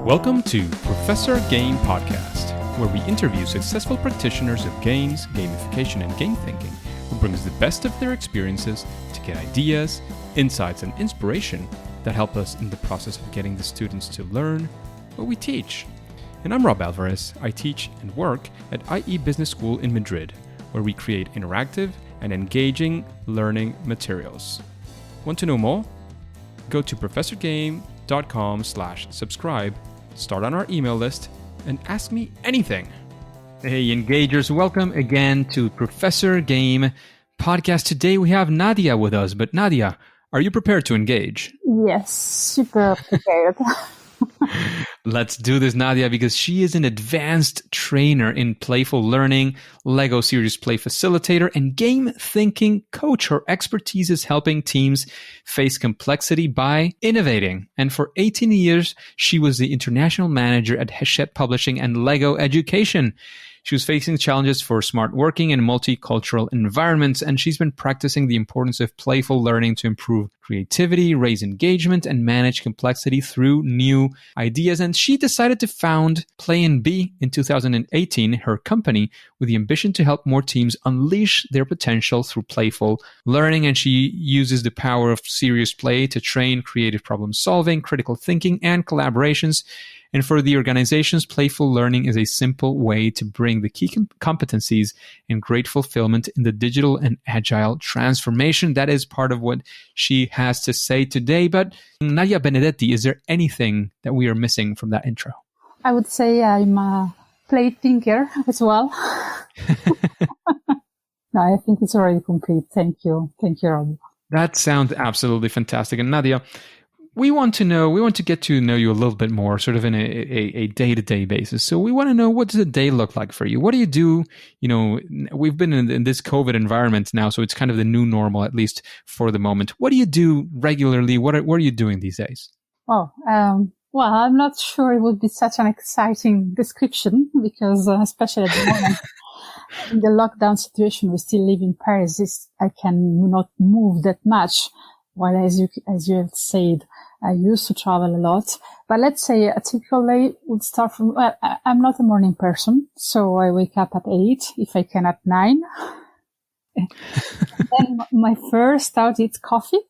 Welcome to Professor Game Podcast, where we interview successful practitioners of games, gamification, and game thinking who brings the best of their experiences to get ideas, insights, and inspiration that help us in the process of getting the students to learn what we teach. And I'm Rob Alvarez. I teach and work at IE Business School in Madrid, where we create interactive and engaging learning materials. Want to know more? Go to professorgame.com/subscribe, start on our email list, and ask me anything. Hey, engagers, welcome again to Professor Game Podcast. Today we have Nadia with us, but Nadia, are you prepared to engage? Yes, super prepared. Let's do this, Nadia, because she is an advanced trainer in playful learning, Lego SERIOUSPLAY Facilitator, and game thinking coach. Her expertise is helping teams face complexity by innovating. And for 18 years, she was the international manager at Hachette Publishing and Lego Education. She was facing challenges for smart working in multicultural environments, and she's been practicing the importance of playful learning to improve creativity, raise engagement, and manage complexity through new ideas. And she decided to found Playnbe in 2018, her company, with the ambition to help more teams unleash their potential through playful learning. And she uses the power of serious play to train creative problem solving, critical thinking, and collaborations. And for the organizations, playful learning is a simple way to bring the key competencies and great fulfillment in the digital and agile transformation. That is part of what she has to say today. But Nadia Benedetti, is there anything that we are missing from that intro? I would say I'm a play thinker as well. No, I think it's already complete. Thank you. Thank you, Rob. That sounds absolutely fantastic. And Nadia, we want to get to know you a little bit more, sort of in a day-to-day basis. So we want to know, what does a day look like for you? What do you do? You know, we've been in this COVID environment now, so it's kind of the new normal, at least for the moment. What do you do regularly? What are you doing these days? Oh, well, I'm not sure it would be such an exciting description because, especially at the moment, in the lockdown situation, we still live in Paris. I cannot move that much. While, as you have said, I used to travel a lot. But let's say a typical day would start from, well, I'm not a morning person, so I wake up at 8, if I can at 9. Then my first thought is coffee.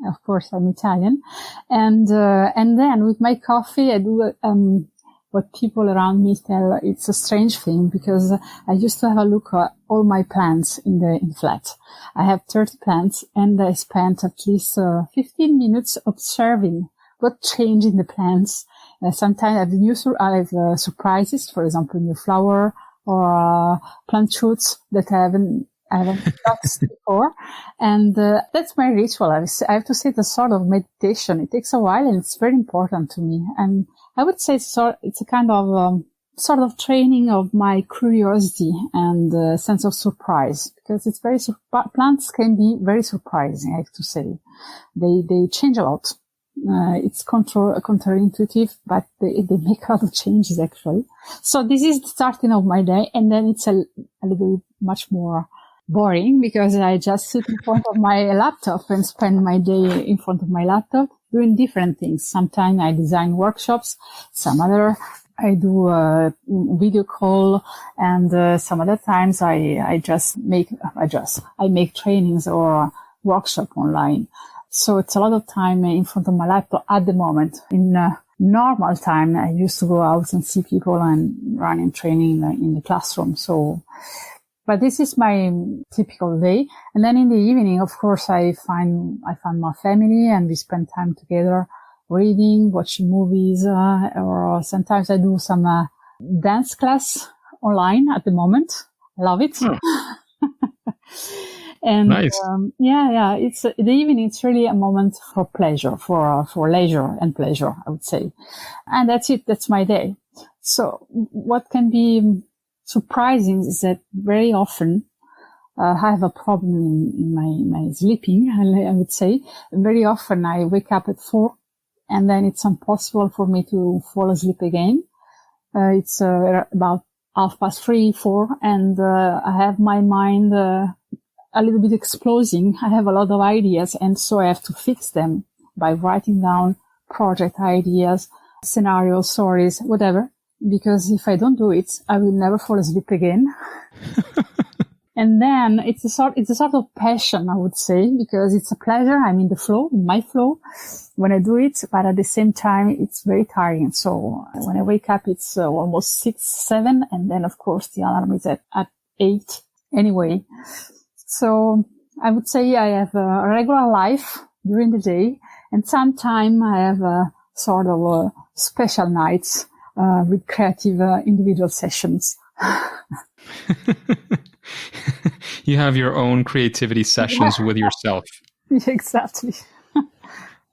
Of course, I'm Italian. And then with my coffee, I do, what people around me tell it's a strange thing because I used to have a look at all my plants in flat. I have 30 plants and I spent at least 15 minutes observing what changed in the plants. Sometimes I have surprises, for example, new flower or plant shoots that I haven't touched before. And that's my ritual. I have to say it's a sort of meditation. It takes a while and it's very important to me. And I would say it's a kind of sort of training of my curiosity and sense of surprise, because it's plants can be very surprising, I have to say. They change a lot. It's counterintuitive, but they make a lot of changes actually. So this is the starting of my day, and then it's a little much more boring because I just sit in front of my laptop and spend my day in front of my laptop doing different things. Sometimes I design workshops, some other I do a video call, and some other times I make trainings or workshop online. So it's a lot of time in front of my laptop at the moment. In normal time, I used to go out and see people and running training in the classroom. But this is my typical day. And then in the evening, of course, I find my family and we spend time together reading, watching movies, or sometimes I do some dance class online at the moment. I love it. And nice. It's the evening. It's really a moment for pleasure, for leisure and pleasure, I would say. And that's it. That's my day. So what can be surprising is that very often I have a problem in my sleeping, I would say. Very often I wake up at 4 and then it's impossible for me to fall asleep again. It's about 3:30, 4, and I have my mind a little bit exploding. I have a lot of ideas, and so I have to fix them by writing down project ideas scenarios, stories, whatever. Because if I don't do it, I will never fall asleep again. And then it's a sort of passion, I would say, because it's a pleasure. I'm in the flow, in my flow when I do it, but at the same time, it's very tiring. So when I wake up, it's almost 6, 7. And then of course the alarm is at 8 anyway. So I would say I have a regular life during the day, and sometimes I have a sort of special nights with creative individual sessions. You have your own creativity sessions with yourself. Exactly.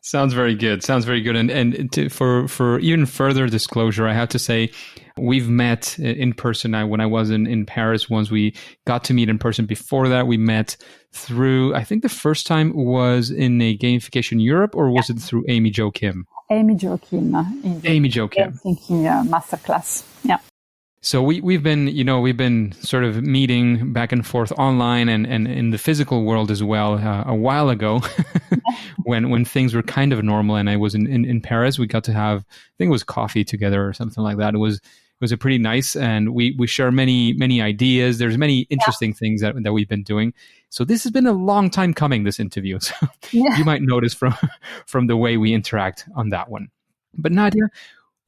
Sounds very good. For even further disclosure, I have to say we've met in person. When I was in Paris once, we got to meet in person. Before that, we met through, I think the first time was in a Gamification Europe, or was it through Amy Jo Kim? Amy Jo Kim. Amy Jo Kim. Thinking masterclass. Yeah. So we've been sort of meeting back and forth online and in the physical world as well a while ago when things were kind of normal, and I was in Paris. We got to have, I think it was coffee together or something like that. It was a pretty nice, and we share many ideas. There's many interesting things that we've been doing. So this has been a long time coming, this interview. So you might notice from the way we interact on that one. But Nadia,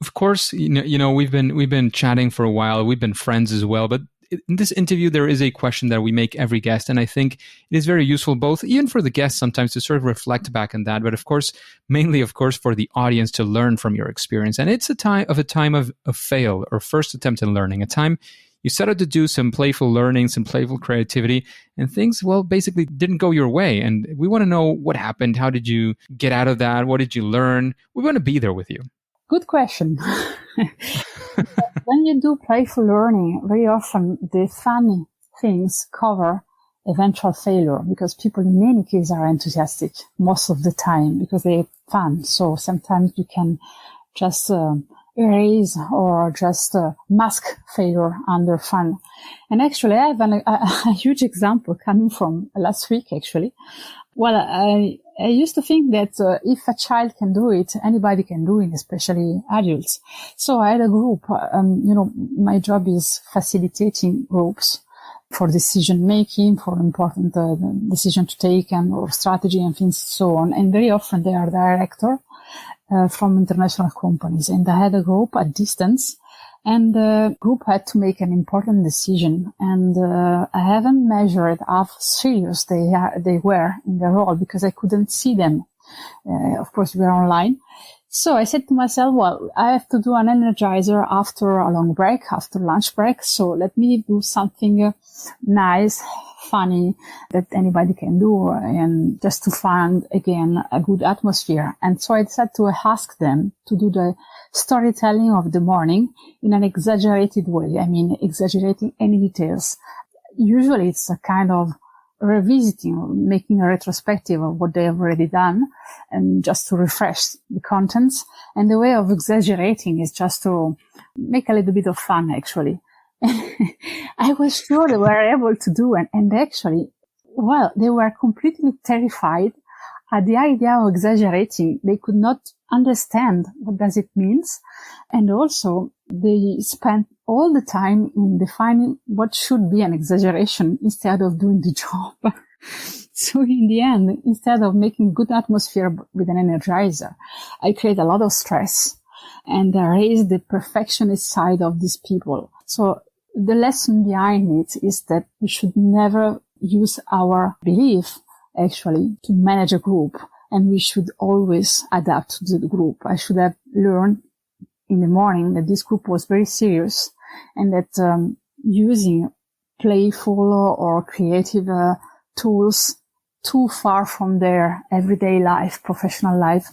of course, we've been chatting for a while. We've been friends as well. But in this interview, there is a question that we make every guest, and I think it is very useful, both even for the guests sometimes to sort of reflect back on that, but of course, mainly, of course, for the audience to learn from your experience. And it's a time of fail or first attempt in learning, a time you set out to do some playful learning, some playful creativity, and things, well, basically didn't go your way. And we want to know what happened. How did you get out of that? What did you learn? We want to be there with you. Good question. When you do playful learning, very often the funny things cover eventual failure, because people in any case are enthusiastic most of the time because they have fun. So sometimes you can just erase or just mask failure under fun. And actually, I have a huge example coming from last week, actually. Well, I used to think that if a child can do it, anybody can do it, especially adults. So I had a group. My job is facilitating groups for decision making, for important decision to take, or strategy and things so on. And very often they are director from international companies. And I had a group at distance, and the group had to make an important decision. And I haven't measured how serious they were in their role, because I couldn't see them. Of course, we were online. So I said to myself, well, I have to do an energizer after a long break, after lunch break. So let me do something nice, funny, that anybody can do, and just to find again a good atmosphere. And so I decided to ask them to do the storytelling of the morning in an exaggerated way. I mean, exaggerating any details. Usually it's a kind of revisiting, making a retrospective of what they have already done, and just to refresh the contents. And the way of exaggerating is just to make a little bit of fun, actually. I was sure they were able to do it. And actually, well, they were completely terrified at the idea of exaggerating. They could not understand what does it means. And also they spent all the time in defining what should be an exaggeration instead of doing the job. So in the end, instead of making good atmosphere with an energizer, I create a lot of stress and I raise the perfectionist side of these people. So the lesson behind it is that we should never use our belief actually to manage a group, and we should always adapt to the group. I should have learned in the morning that this group was very serious, and that using playful or creative tools too far from their everyday life, professional life,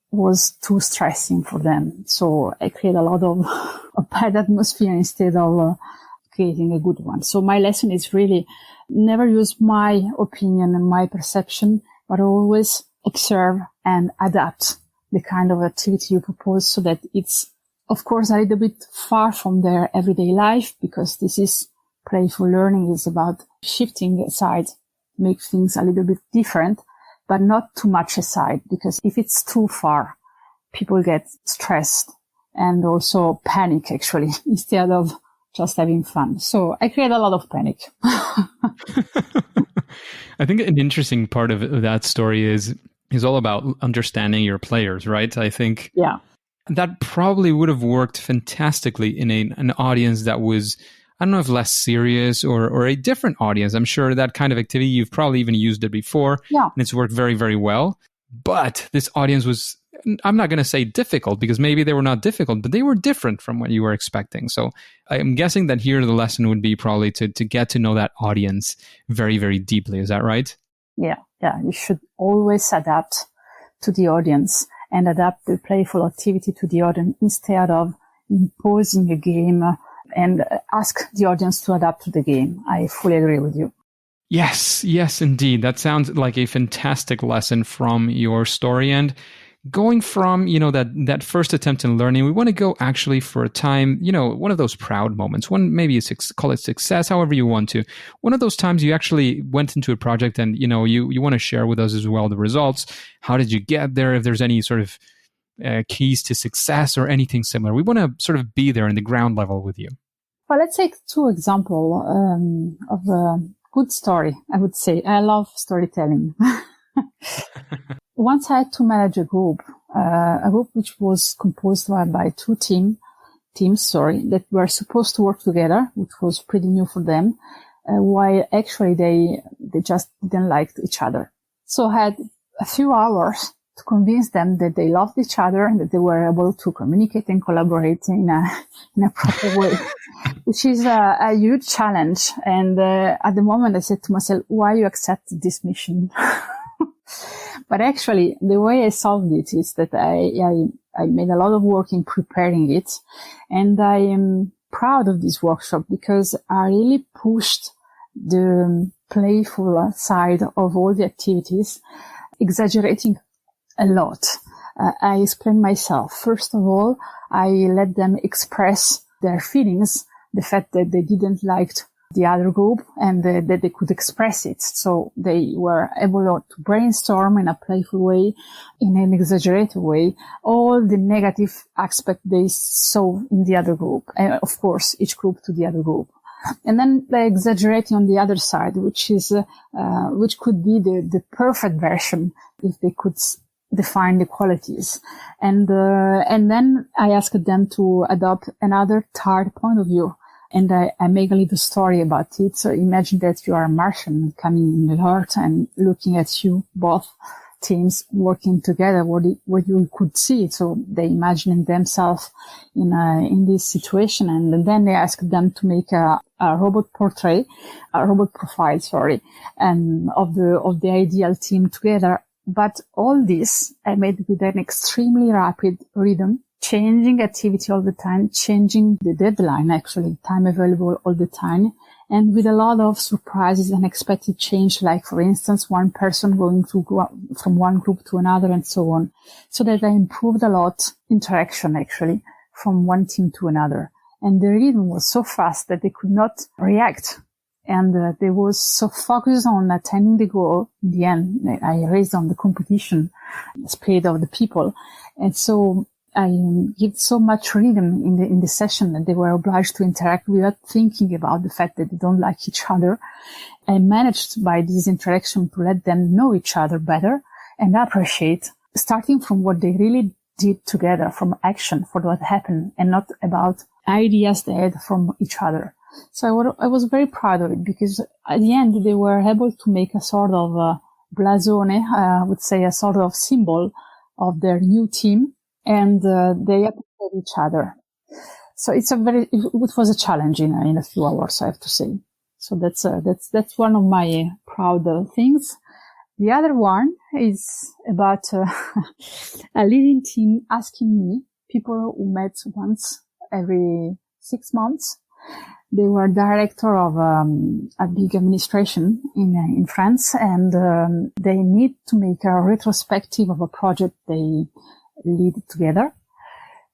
was too stressing for them. So I create a lot of a bad atmosphere instead of creating a good one. So my lesson is really never use my opinion and my perception, but always observe and adapt the kind of activity you propose, so that it's, of course, a little bit far from their everyday life, because this is playful learning, is about shifting aside, make things a little bit different, but not too much aside, because if it's too far, people get stressed and also panic, actually, instead of just having fun. So I create a lot of panic. I think an interesting part of that story is all about understanding your players, right? I think that probably would have worked fantastically in an audience that was, I don't know if less serious or a different audience. I'm sure that kind of activity, you've probably even used it before, and it's worked very, very well. But this audience was, I'm not going to say difficult, because maybe they were not difficult, but they were different from what you were expecting. So I'm guessing that here the lesson would be probably to get to know that audience very, very deeply. Is that right? Yeah. You should always adapt to the audience and adapt the playful activity to the audience instead of imposing a game and ask the audience to adapt to the game. I fully agree with you. Yes, indeed. That sounds like a fantastic lesson from your story. And going from, that first attempt in learning, we want to go actually for a time, one of those proud moments, one, maybe call it success, however you want to. One of those times you actually went into a project and, you want to share with us as well the results. How did you get there? If there's any sort of keys to success or anything similar, we want to sort of be there in the ground level with you. Well, let's take two examples of a good story, I would say. I love storytelling. Once I had to manage a group which was composed by two teams that were supposed to work together, which was pretty new for them, while actually they just didn't like each other. So I had a few hours to convince them that they loved each other and that they were able to communicate and collaborate in a proper way, which is a huge challenge. And at the moment I said to myself, why you accept this mission? But actually, the way I solved it is that I made a lot of work in preparing it. And I am proud of this workshop because I really pushed the playful side of all the activities, exaggerating a lot. I explained myself. First of all, I let them express their feelings, the fact that they didn't like the other group and that they could express it. So they were able to brainstorm in a playful way, in an exaggerated way, all the negative aspect they saw in the other group. And of course, each group to the other group. And then they exaggerating on the other side, which could be the perfect version if they could define the qualities. And then I asked them to adopt another third point of view. And I make a little story about it. So imagine that you are a Martian coming in the Earth and looking at you, both teams working together, what you could see. So they imagining themselves in this situation. And then they ask them to make a robot profile, and of the ideal team together. But all this I made with an extremely rapid rhythm, changing activity all the time, changing the deadline, actually, time available all the time, and with a lot of surprises, unexpected change, like, for instance, one person going to go from one group to another and so on. So that I improved a lot interaction, actually, from one team to another. And the rhythm was so fast that they could not react. And they was so focused on attaining the goal. In the end, I raised on the competition speed of the people. And so I give so much rhythm in the session that they were obliged to interact without thinking about the fact that they don't like each other. I managed by this interaction to let them know each other better and appreciate, starting from what they really did together, from action for what happened, and not about ideas they had from each other. So I was very proud of it, because at the end they were able to make a sort of blasone, I would say a sort of symbol of their new team. And they appreciate each other. So it was a challenge in a few hours, I have to say. So that's one of my proud things. The other one is about a leading team asking me, people who met once every 6 months. They were director of a big administration in France, and they need to make a retrospective of a project they lead together.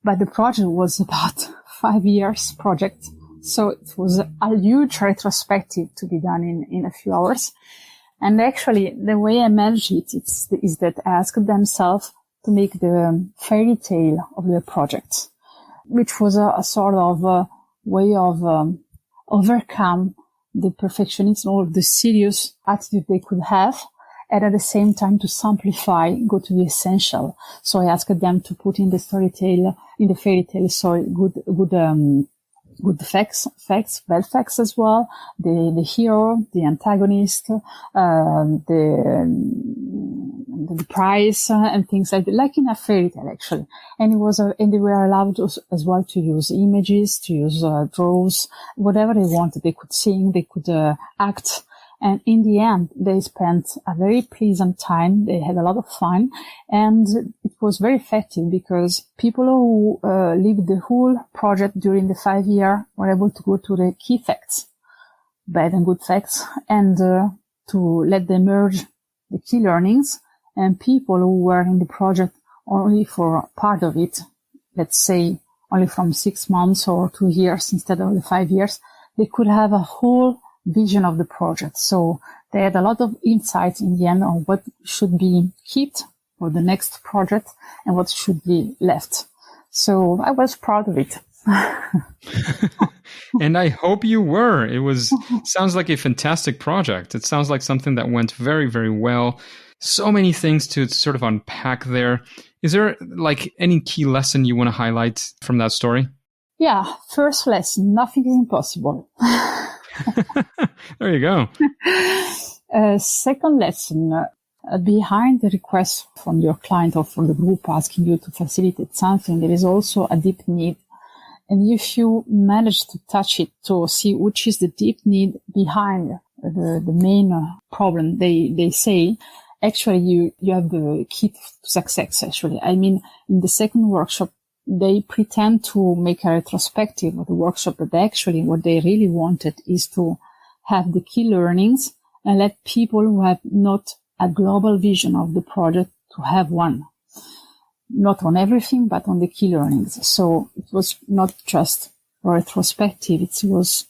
But the project was about 5 years project. So it was a huge retrospective to be done in a few hours. And actually the way I managed it is that I asked themselves to make the fairy tale of the project. which was a sort of way of overcome the perfectionism or the serious attitude they could have, and at the same time to simplify, go to the essential. So I asked them to put in the fairy tale, good facts, bad facts as well, the hero, the antagonist, the prize, and things like in a fairy tale, actually. And and they were allowed as well to use images, to use draws, whatever they wanted. They could sing, they could act. And in the end, they spent a very pleasant time. They had a lot of fun, and it was very effective because people who lived the whole project during the 5 year were able to go to the key facts, bad and good facts, and to let them merge the key learnings. And people who were in the project only for part of it, let's say only from 6 months or 2 years instead of the 5 years, they could have a whole vision of the project. So they had a lot of insights in the end on what should be kept for the next project and what should be left. So I was proud of it. And I hope you were. Sounds like a fantastic project. It sounds like something that went very, very well. So many things to sort of unpack there. Is there like any key lesson you want to highlight from that story? Yeah. First lesson, nothing is impossible. There you go. Second lesson, behind the request from your client or from the group asking you to facilitate something, there is also a deep need. And if you manage to touch it, to see which is the deep need behind the main problem they say, actually you have the key to success, actually. I mean, in the second workshop, they pretend to make a retrospective of the workshop, but actually what they really wanted is to have the key learnings and let people who have not a global vision of the project to have one. Not on everything, but on the key learnings. So it was not just retrospective, it was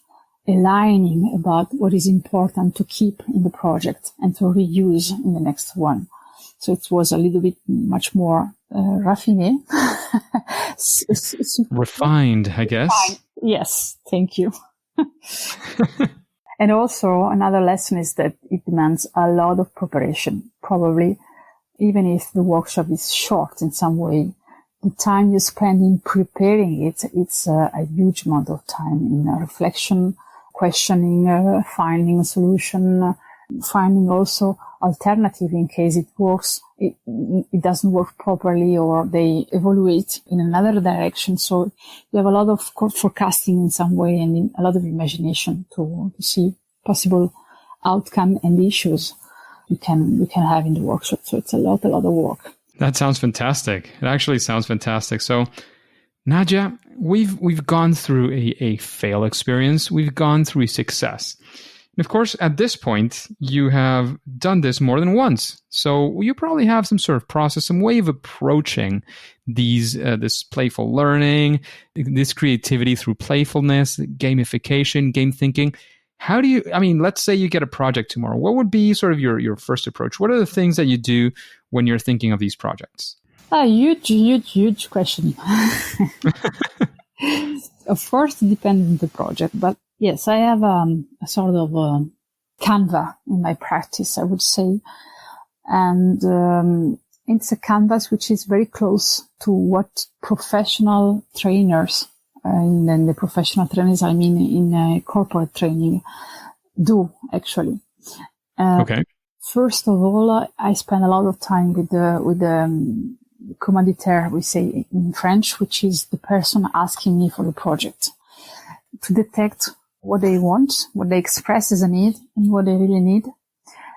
aligning about what is important to keep in the project and to reuse in the next one. So it was a little bit much more raffiné. Refined, I guess. Refined. Yes, thank you. And also another lesson is that it demands a lot of preparation. Probably, even if the workshop is short in some way, the time you spend in preparing it's a huge amount of time in reflection, questioning, finding a solution, finding also alternative in case it works, it doesn't work properly, or they evaluate in another direction. So you have a lot of forecasting in some way and a lot of imagination to see possible outcome and issues you can have in the workshop. So it's a lot of work. That sounds fantastic. It actually sounds fantastic. So Nadia, we've gone through a fail experience. We've gone through a success. And of course, at this point, you have done this more than once. So you probably have some sort of process, some way of approaching this playful learning, this creativity through playfulness, gamification, game thinking. How do you, let's say you get a project tomorrow. What would be sort of your first approach? What are the things that you do when you're thinking of these projects? A huge question. Of course, it depends on the project, but yes, I have a sort of canvas in my practice, I would say. And it's a canvas which is very close to what professional trainers, and the professional trainers, I mean in corporate training, do actually. Okay. First of all, I spend a lot of time with the commanditaire, we say in French, which is the person asking me for the project, to detect what they want, what they express as a need, and what they really need,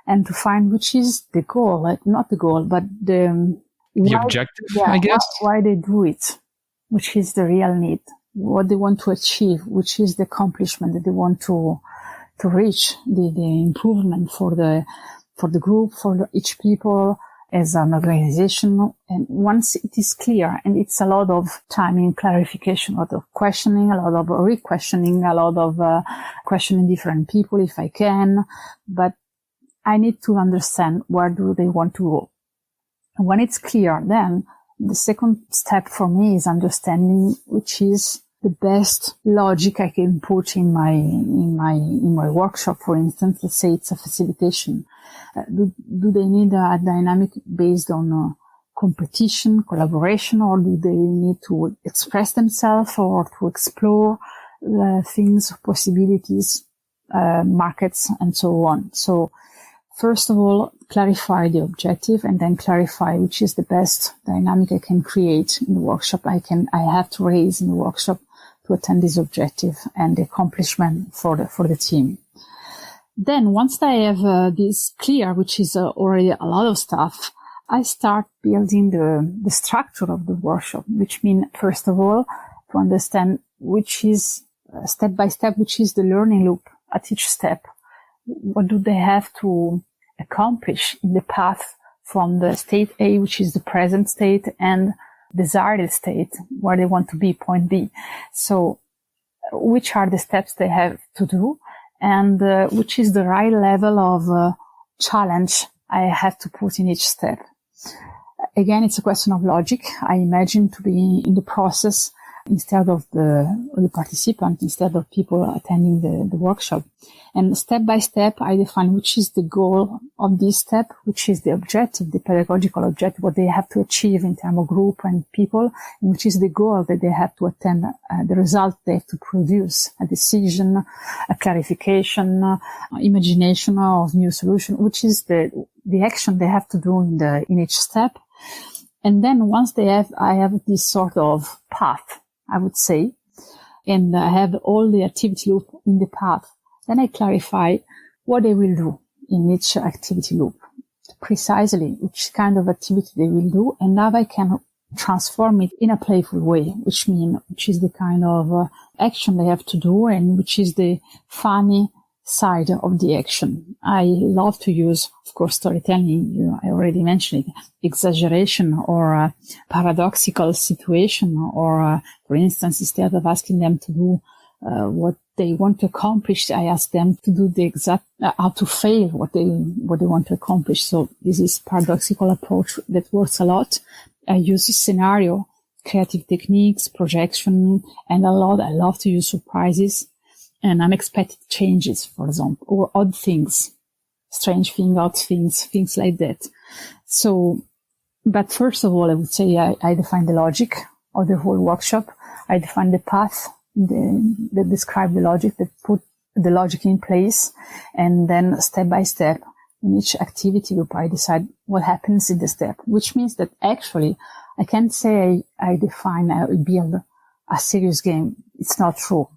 and to find which is the goal, like not the goal, but the objective, I guess. Why they do it, which is the real need, what they want to achieve, which is the accomplishment that they want to reach, the improvement for the group, for each people, as an organization. And once it is clear, and it's a lot of time in clarification, a lot of questioning, a lot of re-questioning, a lot of questioning different people if I can, but I need to understand where do they want to go. And when it's clear, then The second step for me is understanding which is the best logic I can put in my workshop. For instance, let's say it's a facilitation. Do they need a dynamic based on competition, collaboration, or do they need to express themselves or to explore things, possibilities, markets, and so on? So first of all, clarify the objective, and then clarify which is the best dynamic I can create in the workshop. I have to raise in the workshop to attend this objective and the accomplishment for the team. Then once I have this clear, which is already a lot of stuff, I start building the structure of the workshop, which means, first of all, to understand which is step by step, which is the learning loop at each step. What do they have to accomplish in the path from the state A, which is the present state, and desired state, where they want to be, point B. So which are the steps they have to do, and which is the right level of challenge I have to put in each step. Again, it's a question of logic. I imagine to be in the process instead of the participant, instead of people attending the workshop. And step by step, I define which is the goal of this step, which is the objective, the pedagogical objective, what they have to achieve in terms of group and people, and which is the goal that they have to attend, the result they have to produce, a decision, a clarification, imagination of new solution, which is the action they have to do in each step. And then once I have this sort of path, I would say, and I have all the activity loop in the path. Then I clarify what they will do in each activity loop, precisely which kind of activity they will do, and now I can transform it in a playful way, which is the kind of action they have to do, and which is the funny side of the action. I love to use, of course, storytelling. I already mentioned it, exaggeration or a paradoxical situation, or for instance, instead of asking them to do what they want to accomplish, I ask them to do the exact how to fail what they want to accomplish. So this is paradoxical approach that works a lot. I use scenario, creative techniques, projection, and I love to use surprises and unexpected changes, for example, or odd things, strange things, odd things like that. So, but first of all, I would say I define the logic of the whole workshop. I define the path that describe the logic, that put the logic in place, and then step by step in each activity group I decide what happens in the step, which means that actually I can't say I build a serious game. It's not true.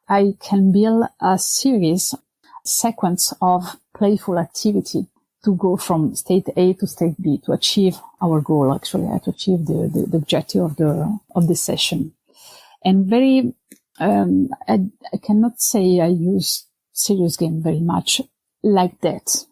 I can build a sequence of playful activity to go from state A to state B to achieve our goal, actually, to achieve the objective of the session. And I cannot say I use serious game very much like that.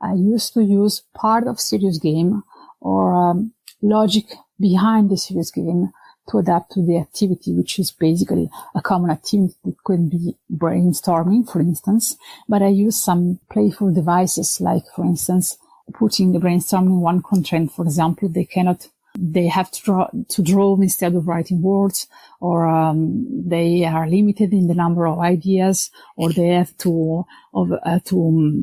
I used to use part of serious game or logic behind the serious game to adapt to the activity, which is basically a common activity that could be brainstorming, for instance. But I use some playful devices, like, for instance, putting the brainstorming in one constraint. For example, they have to draw instead of writing words, or they are limited in the number of ideas, or they have to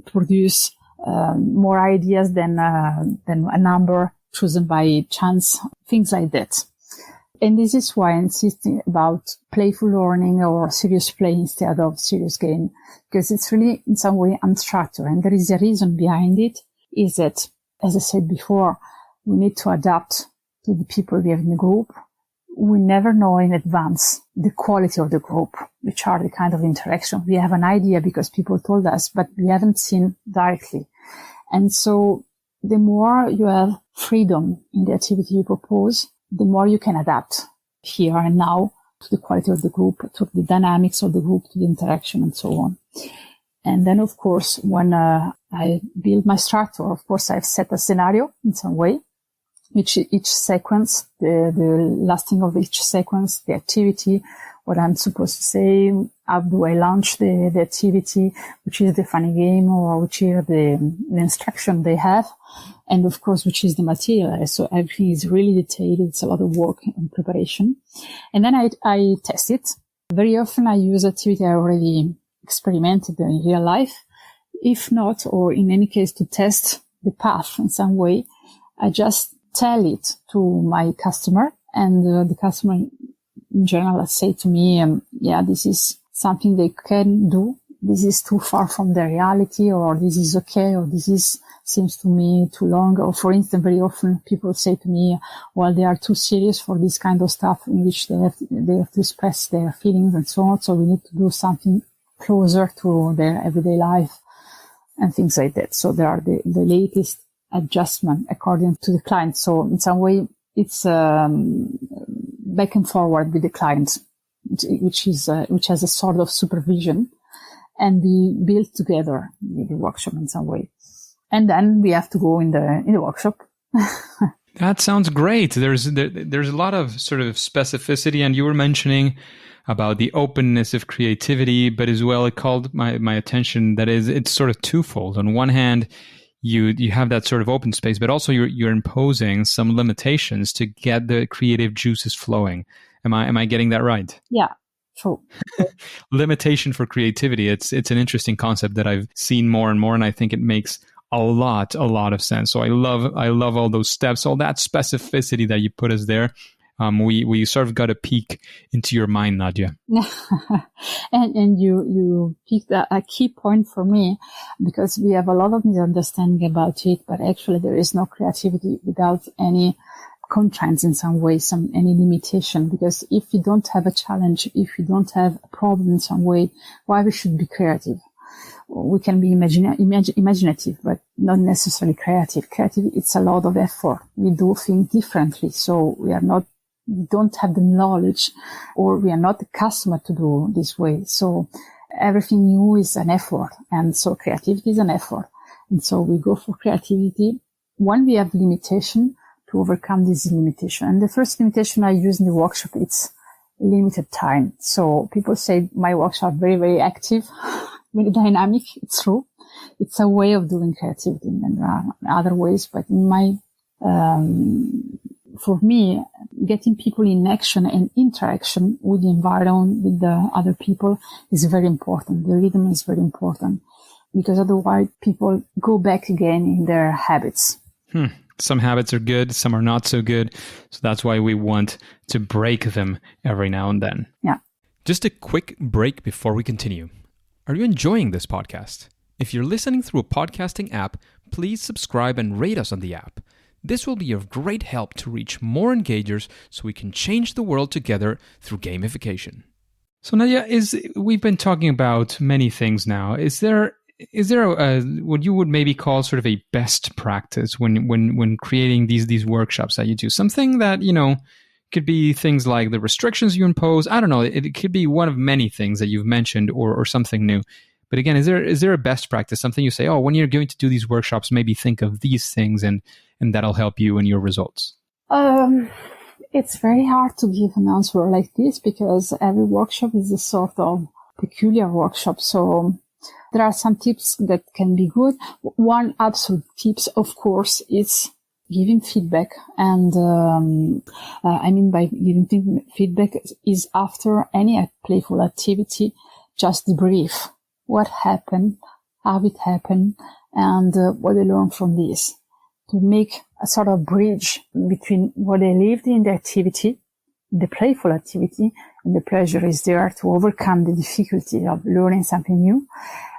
produce more ideas than a number chosen by chance, things like that. And this is why I insist about playful learning or serious play instead of serious game, because it's really in some way unstructured. And there is a reason behind it, is that, as I said before, we need to adapt to the people we have in the group. We never know in advance the quality of the group, which are the kind of interaction. We have an idea because people told us, but we haven't seen directly. And so the more you have freedom in the activity you propose, the more you can adapt here and now to the quality of the group, to the dynamics of the group, to the interaction, and so on. And then, of course, when I build my structure, of course, I've set a scenario in some way. which each sequence, the lasting of each sequence, the activity, what I'm supposed to say, how do I launch the activity, which is the funny game, or which is the instruction they have, and of course, which is the material. So everything is really detailed. It's a lot of work and preparation. And then I test it. Very often I use activity I already experimented in real life. If not, or in any case to test the path in some way, I just tell it to my customer, and the customer in general say to me, yeah, this is something they can do. This is too far from the reality, or this is okay, or this seems to me too long. Or for instance, very often people say to me, well, they are too serious for this kind of stuff in which they have to express their feelings and so on. So we need to do something closer to their everyday life and things like that. So there are the latest adjustment according to the client. So in some way, it's back and forward with the client, which has a sort of supervision, and we build together with the workshop in some way. And then we have to go in the workshop. That sounds great. There's a lot of sort of specificity, and you were mentioning about the openness of creativity, but as well, it called my attention that it's sort of twofold. On one hand, you have that sort of open space, but also you're imposing some limitations to get the creative juices flowing. Am I getting that right? Yeah, true. Limitation for creativity. It's an interesting concept that I've seen more and more, and I think it makes a lot of sense. So I love all those steps, all that specificity that you put us there. We sort of got a peek into your mind, Nadia. and you picked a key point for me, because we have a lot of misunderstanding about it, but actually there is no creativity without any constraints in some way, any limitation. Because if you don't have a challenge, if you don't have a problem in some way, why we should be creative? We can be imaginative, but not necessarily creative. Creative, it's a lot of effort. We do things differently. So we don't have the knowledge, or we are not accustomed to do this way. So everything new is an effort. And so creativity is an effort. And so we go for creativity when we have limitation to overcome this limitation. And the first limitation I use in the workshop, it's limited time. So people say my workshop are very, very active, very dynamic. It's true. It's a way of doing creativity, and there are other ways, but for me, getting people in action and interaction with the environment, with the other people, is very important. The rhythm is very important, because otherwise people go back again in their habits. Some habits are good, some are not so good. So that's why we want to break them every now and then. Yeah. Just a quick break before we continue. Are you enjoying this podcast? If you're listening through a podcasting app, please subscribe and rate us on the app. This will be of great help to reach more engagers so we can change the world together through gamification. So Nadia, we've been talking about many things now. Is there what you would maybe call sort of a best practice when creating these workshops that you do? Something that, could be things like the restrictions you impose. I don't know. It could be one of many things that you've mentioned, or something new. But again, is there a best practice, something you say, when you're going to do these workshops, maybe think of these things and that'll help you in your results? It's very hard to give an answer like this, because every workshop is a sort of peculiar workshop. So there are some tips that can be good. One absolute tips, of course, is giving feedback. And by giving feedback is after any playful activity, just debrief what happened, how it happened, and what I learned from this, to make a sort of bridge between what I lived in the activity, the playful activity, and the pleasure is there to overcome the difficulty of learning something new.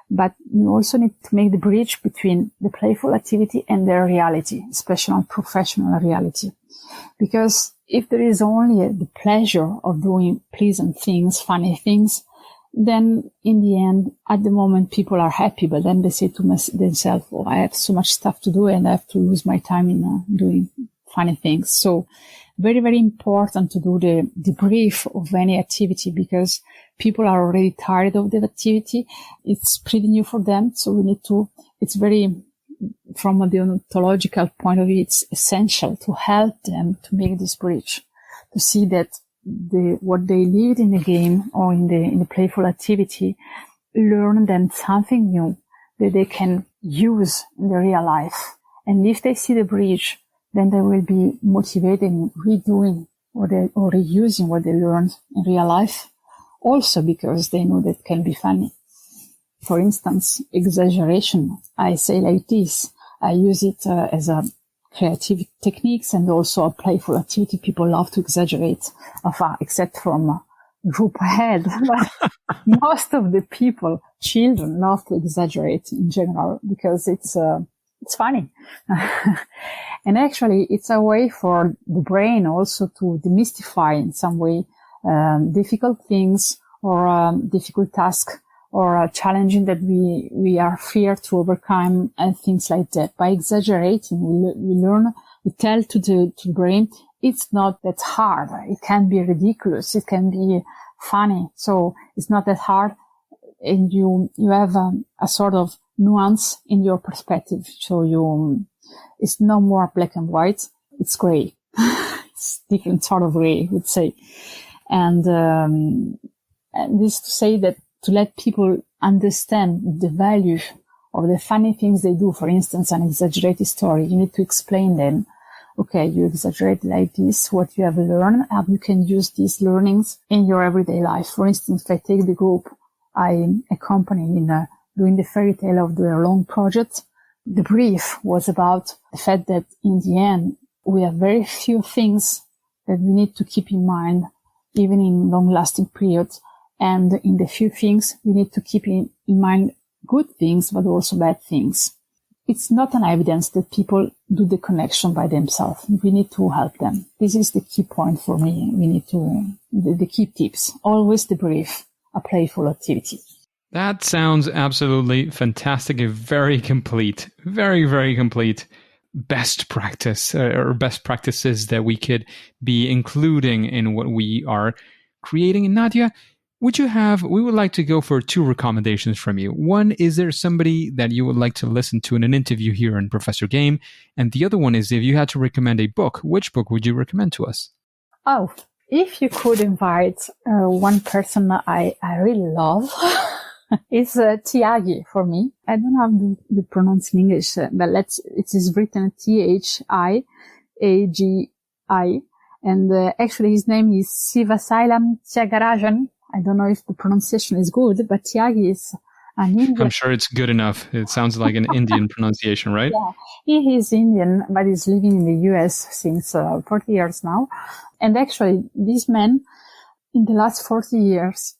But you also need to make the bridge between the playful activity and their reality, especially professional reality. Because if there is only the pleasure of doing pleasant things, funny things, then in the end, at the moment, people are happy, but then they say to themselves, I have so much stuff to do and I have to lose my time in doing funny things. So very, very important to do the debrief of any activity, because people are already tired of the activity. It's pretty new for them. So it's very from a deontological point of view, it's essential to help them to make this bridge, to see that what they lived in the game or in the playful activity, learn them something new that they can use in the real life. And if they see the bridge, then they will be motivating, redoing or reusing what they learned in real life. Also because they know that can be funny. For instance, exaggeration. I say like this. I use it as a creative techniques and also a playful activity. People love to exaggerate, except from group ahead. But most of the people, children, love to exaggerate in general because it's funny. And actually, it's a way for the brain also to demystify in some way difficult things or difficult tasks or challenging that we are fear to overcome and things like that. By exaggerating, we tell to the brain, it's not that hard. It can be ridiculous. It can be funny. So it's not that hard. And you have a sort of nuance in your perspective. So it's no more black and white. It's gray. It's different sort of gray, I would say. And this to say that to let people understand the value of the funny things they do, for instance, an exaggerated story, you need to explain them. Okay, you exaggerate like this, what you have learned, and you can use these learnings in your everyday life. For instance, if I take the group I accompany in doing the fairy tale of the long project, the brief was about the fact that in the end, we have very few things that we need to keep in mind, even in long-lasting periods. And in the few things, we need to keep in mind good things, but also bad things. It's not an evidence that people do the connection by themselves. We need to help them. This is the key point for me. We need to, the key tips. Always the brief, a playful activity. That sounds absolutely fantastic. A very complete, very, very complete best practice or best practices that we could be including in what we are creating. And Nadia, we would like to go for 2 recommendations from you. One, is there somebody that you would like to listen to in an interview here in Professor Game? And the other one is, if you had to recommend a book, which book would you recommend to us? Oh, if you could invite one person I really love, it's Tiagi for me. I don't have the pronounce in English, but it is written Thaiagi. And actually his name is Sivasailam Thiagarajan. I don't know if the pronunciation is good, but Tiagi is an Indian. I'm sure it's good enough. It sounds like an Indian pronunciation, right? Yeah, he is Indian, but he's living in the US since 40 years now. And actually, this man, in the last 40 years,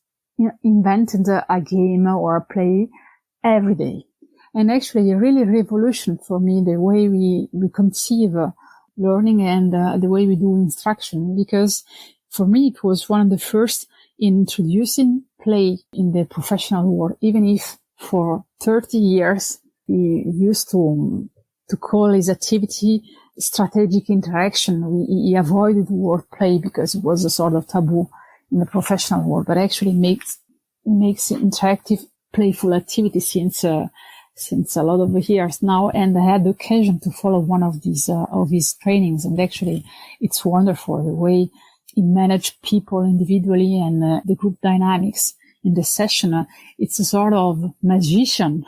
invented a game or a play every day. And actually, a really revolution for me, the way we conceive learning and the way we do instruction, because for me, it was one of the first introducing play in the professional world, even if for 30 years he used to call his activity strategic interaction. He avoided the word play because it was a sort of taboo in the professional world, but actually makes interactive, playful activity since a lot of years now. And I had the occasion to follow one of his trainings, and actually it's wonderful the way he managed people individually and the group dynamics in the session. It's a sort of magician.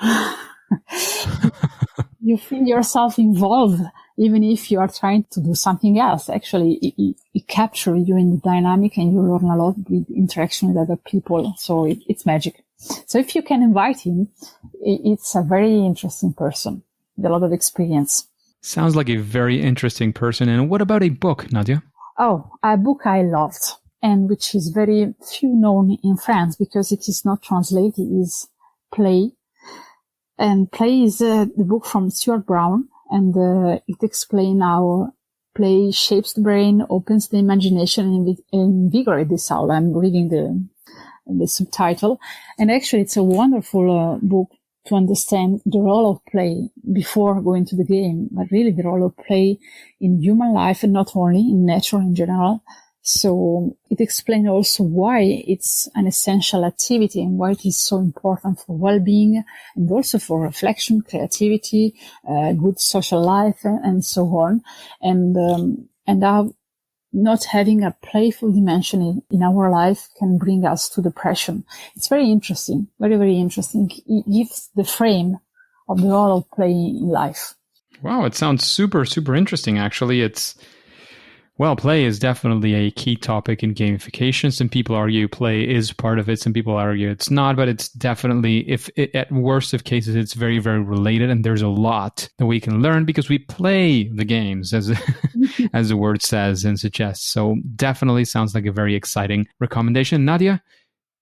You feel yourself involved, even if you are trying to do something else. Actually, it captures you in the dynamic and you learn a lot with interaction with other people. So it's magic. So if you can invite him, it's a very interesting person with a lot of experience. Sounds like a very interesting person. And what about a book, Nadia? Oh, a book I loved, and which is very few known in France because it is not translated, is Play. And Play is the book from Stuart Brown, and it explains how play shapes the brain, opens the imagination, and invigorates the soul. I'm reading the subtitle. And actually, it's a wonderful book to understand the role of play before going to the game, but really the role of play in human life and not only in nature in general. So it explains also why it's an essential activity and why it is so important for well-being and also for reflection, creativity, good social life, and so on. And how not having a playful dimension in our life can bring us to depression. It's very interesting, very, very interesting. It gives the frame of the role of play in life. Wow, it sounds super, super interesting, actually. Play is definitely a key topic in gamification. Some people argue play is part of it. Some people argue it's not, but it's definitely, at worst of cases, it's very, very related. And there's a lot that we can learn because we play the games, as as the word says and suggests. So definitely sounds like a very exciting recommendation. Nadia,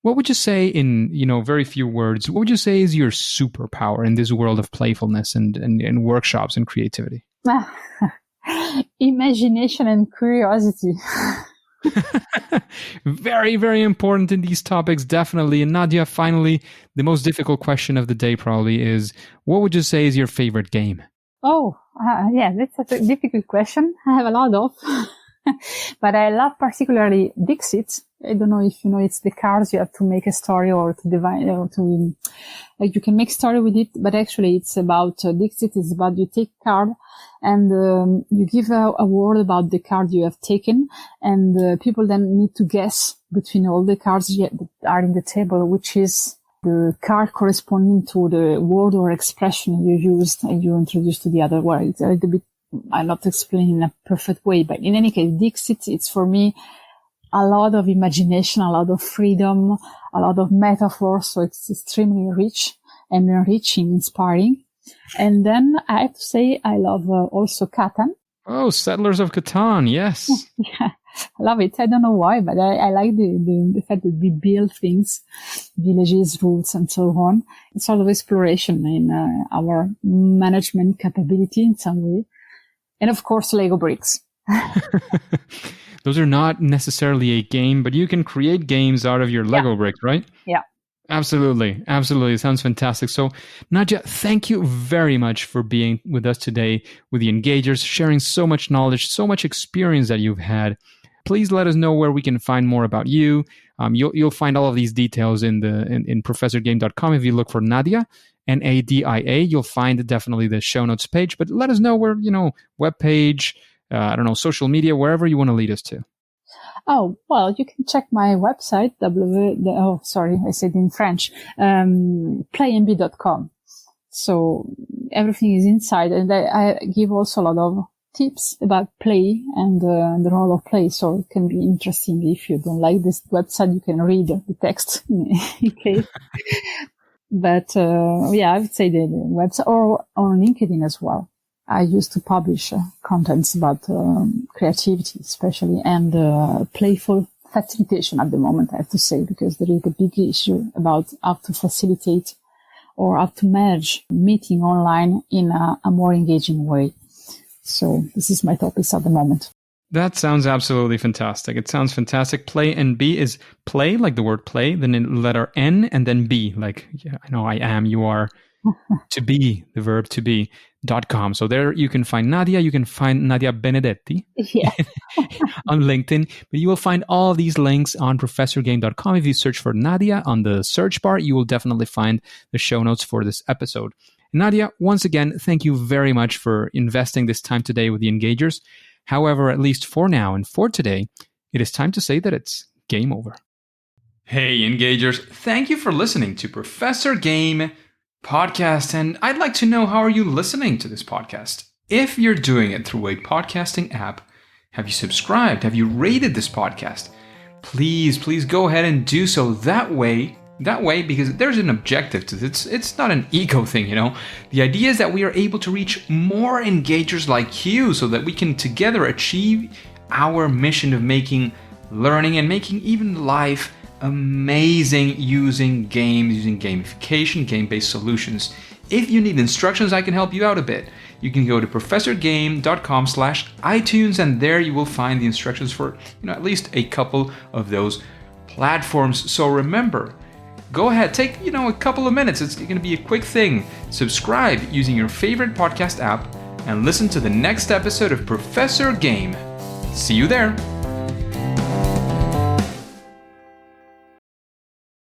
what would you say in, very few words, what would you say is your superpower in this world of playfulness and workshops and creativity? Imagination and curiosity. Very, very important in these topics, definitely. And Nadia, finally, the most difficult question of the day probably is, what would you say is your favorite game? That's a difficult question. I have a lot of, but I love particularly Dixit. I don't know if you know, it's the cards you have to make a story or to divide or to, like you can make story with it, but actually it's about, Dixit is about you take card and, you give a word about the card you have taken and, people then need to guess between all the cards that are in the table, which is the card corresponding to the word or expression you used and you introduced to the other word. It's a little bit, I'm not explaining in a perfect way, but in any case, Dixit, it's for me, a lot of imagination, a lot of freedom, a lot of metaphors. So it's extremely rich and enriching, inspiring. And then I have to say I love also Catan. Oh, Settlers of Catan. Yes. Yeah, I love it. I don't know why, but I like the fact that we build things, villages, routes, and so on. It's sort of exploration in our management capability in some way. And of course, Lego bricks. Those are not necessarily a game, but you can create games out of your Lego bricks, right? Yeah. Absolutely. Absolutely. It sounds fantastic. So, Nadia, thank you very much for being with us today with the Engagers, sharing so much knowledge, so much experience that you've had. Please let us know where we can find more about you. You'll find all of these details in professorgame.com. If you look for Nadia, Nadia, you'll find definitely the show notes page. But let us know where, webpage, social media, wherever you want to lead us to. Oh, well, you can check my website, I said in French, Playnbe.com. So everything is inside, and I give also a lot of tips about play and the role of play. So it can be interesting. If you don't like this website, you can read the text in case. But I would say the website or on LinkedIn as well. I used to publish contents about creativity, especially, and playful facilitation at the moment, I have to say, because there is a big issue about how to facilitate or how to manage meeting online in a more engaging way. So this is my topics at the moment. That sounds absolutely fantastic. It sounds fantastic. Playnbe is play, like the word play, then the letter N, and then B, like, I know, I am, you are, to be, the verb to be. .com. So there you can find Nadia, you can find Nadia Benedetti on LinkedIn, but you will find all these links on professorgame.com. If you search for Nadia on the search bar, you will definitely find the show notes for this episode. Nadia, once again, thank you very much for investing this time today with the Engagers. However, at least for now and for today, it is time to say that it's game over. Hey, Engagers, thank you for listening to Professor Game podcast, and I'd like to know, how are you listening to this podcast? If you're doing it through a podcasting app, have you subscribed? Have you rated this podcast? Please go ahead and do so. That way, because there's an objective to this. It's not an ego thing, The idea is that we are able to reach more engagers like you so that we can together achieve our mission of making learning and making even life amazing using games, using gamification, game-based solutions. If you need instructions, I can help you out a bit. You can go to professorgame.com/iTunes, and there you will find the instructions for at least a couple of those platforms. So remember, go ahead, take a couple of minutes. It's going to be a quick thing. Subscribe using your favorite podcast app and listen to the next episode of Professor Game. See you there.